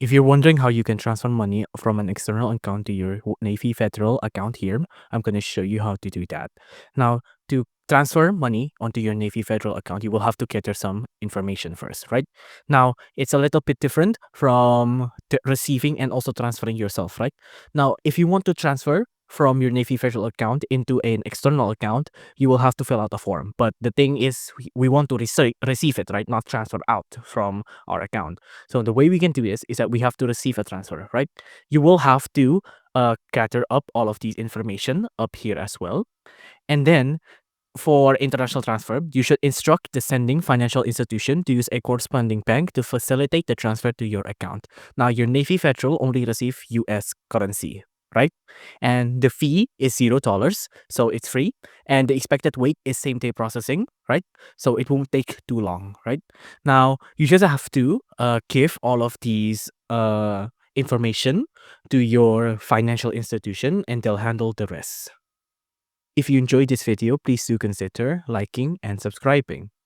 If you're wondering how you can transfer money from an external account to your Navy Federal account here, I'm going to show you how to do that. Now, to transfer money onto your Navy Federal account, you will have to gather some information first, right? Now, it's a little bit different from receiving and also transferring yourself, right? Now, if you want to transfer from your Navy Federal account into an external account, you will have to fill out a form. But the thing is, we want to receive it, right? Not transfer out from our account. So the way we can do this is that we have to receive a transfer, right? You will have to gather up all of these information up here as well. And then for international transfer, you should instruct the sending financial institution to use a corresponding bank to facilitate the transfer to your account. Now, your Navy Federal only receive US currency, right? And the fee is $0, so it's free. And the expected wait is same day processing, right? So it won't take too long, right? Now, you just have to give all of these information to your financial institution and they'll handle the rest. If you enjoyed this video, please do consider liking and subscribing.